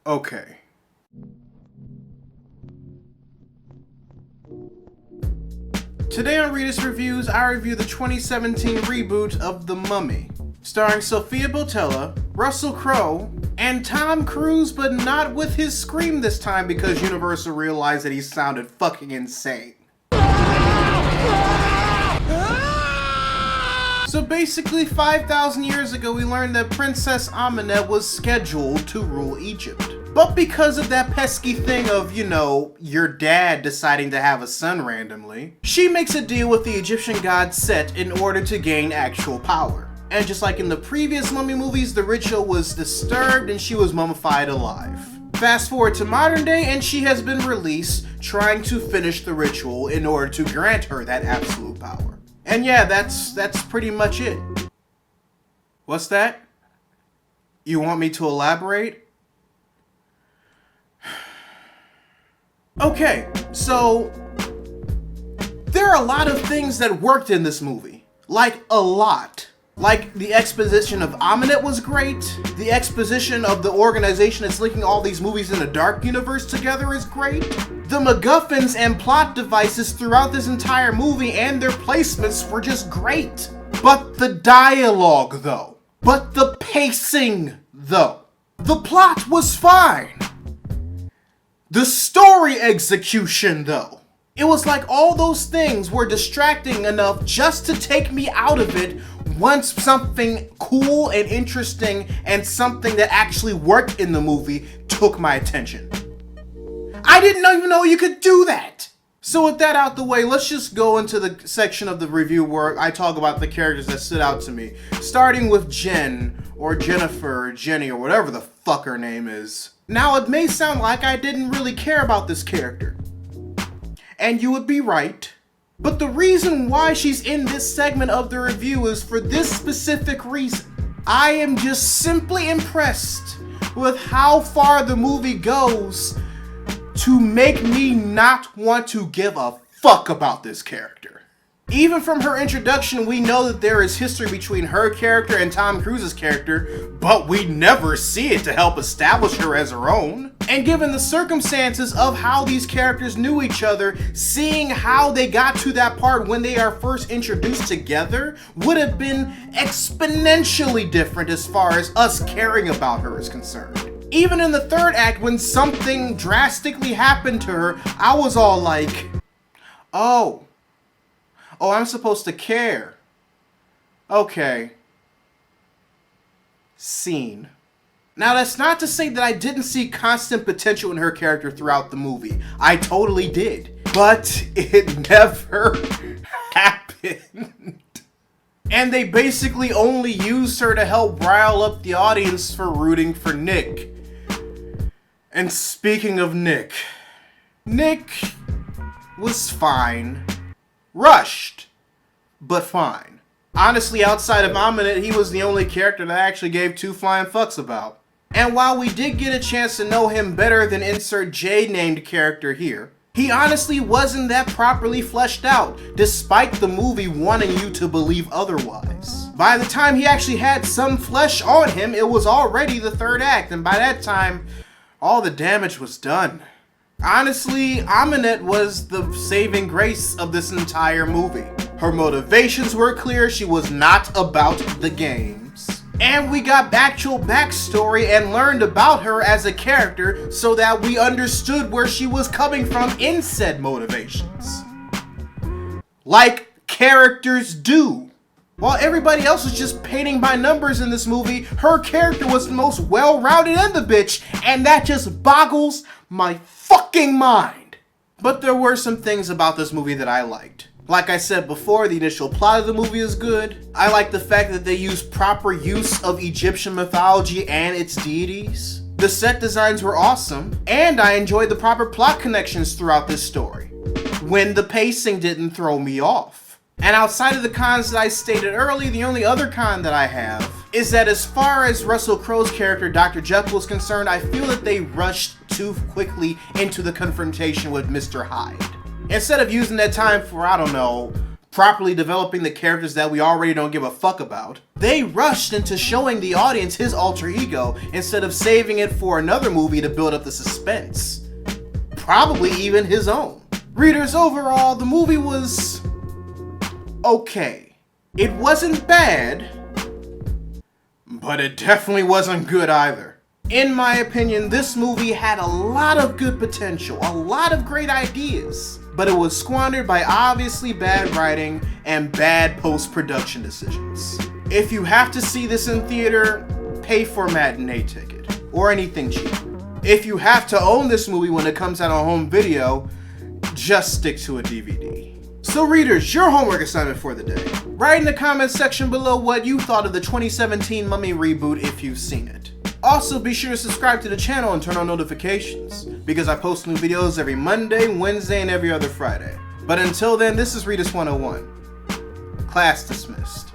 Okay. Today on Readus Reviews, I review the 2017 reboot of The Mummy, starring Sofia Boutella, Russell Crowe, and Tom Cruise, but not with his scream this time because Universal realized that he sounded fucking insane. So basically, 5,000 years ago, we learned that Princess Amenet was scheduled to rule Egypt. But because of that pesky thing of, your dad deciding to have a son randomly, she makes a deal with the Egyptian god Set in order to gain actual power. And just like in the previous Mummy movies, the ritual was disturbed and she was mummified alive. Fast forward to modern day and she has been released, trying to finish the ritual in order to grant her that absolute power. And yeah, that's pretty much it. What's that? You want me to elaborate? Okay, so there are a lot of things that worked in this movie. Like, a lot. Like, the exposition of Amenet was great. The exposition of the organization that's linking all these movies in a dark universe together is great. The MacGuffins and plot devices throughout this entire movie and their placements were just great. But the dialogue, though. But the pacing, though. The plot was fine. The story execution, though. It was like all those things were distracting enough just to take me out of it once something cool and interesting and something that actually worked in the movie took my attention. I didn't even know you could do that! So with that out the way, let's just go into the section of the review where I talk about the characters that stood out to me. Starting with Jen, or Jennifer, or Jenny, or whatever the fuck her name is. Now, it may sound like I didn't really care about this character. And you would be right. But the reason why she's in this segment of the review is for this specific reason. I am just simply impressed with how far the movie goes to make me not want to give a fuck about this character. Even from her introduction, we know that there is history between her character and Tom Cruise's character, but we never see it to help establish her as her own. And given the circumstances of how these characters knew each other, seeing how they got to that part when they are first introduced together would have been exponentially different as far as us caring about her is concerned. Even in the third act, when something drastically happened to her, I was all like, oh, I'm supposed to care. Okay. Scene. Now, that's not to say that I didn't see constant potential in her character throughout the movie. I totally did. But it never happened. And they basically only used her to help rile up the audience for rooting for Nick. And speaking of Nick was fine. Rushed, but fine. Honestly, outside of Amenet, he was the only character that I actually gave two flying fucks about. And while we did get a chance to know him better than insert J-named character here, he honestly wasn't that properly fleshed out, despite the movie wanting you to believe otherwise. By the time he actually had some flesh on him, it was already the third act, and by that time, all the damage was done. Honestly, Amenet was the saving grace of this entire movie. Her motivations were clear, she was not about the games. And we got actual backstory and learned about her as a character so that we understood where she was coming from in said motivations. Like characters do. While everybody else was just painting by numbers in this movie, her character was the most well-rounded in the bitch, and that just boggles my fucking mind. But there were some things about this movie that I liked. Like I said before, the initial plot of the movie is good. I like the fact that they use proper use of Egyptian mythology and its deities. The set designs were awesome, and I enjoyed the proper plot connections throughout this story, when the pacing didn't throw me off. And outside of the cons that I stated earlier, the only other con that I have is that as far as Russell Crowe's character, Dr. Jekyll, is concerned, I feel that they rushed too quickly into the confrontation with Mr. Hyde. Instead of using that time for, properly developing the characters that we already don't give a fuck about. They rushed into showing the audience his alter ego instead of saving it for another movie to build up the suspense. Probably even his own. Readers, overall, the movie was okay. It wasn't bad, but it definitely wasn't good either. In my opinion, this movie had a lot of good potential, a lot of great ideas, but it was squandered by obviously bad writing and bad post-production decisions. If you have to see this in theater, pay for a matinee ticket, or anything cheap. If you have to own this movie when it comes out on home video, just stick to a DVD. So readers, your homework assignment for the day. Write in the comments section below what you thought of the 2017 Mummy reboot if you've seen it. Also, be sure to subscribe to the channel and turn on notifications, because I post new videos every Monday, Wednesday, and every other Friday. But until then, this is Readus 101. Class dismissed.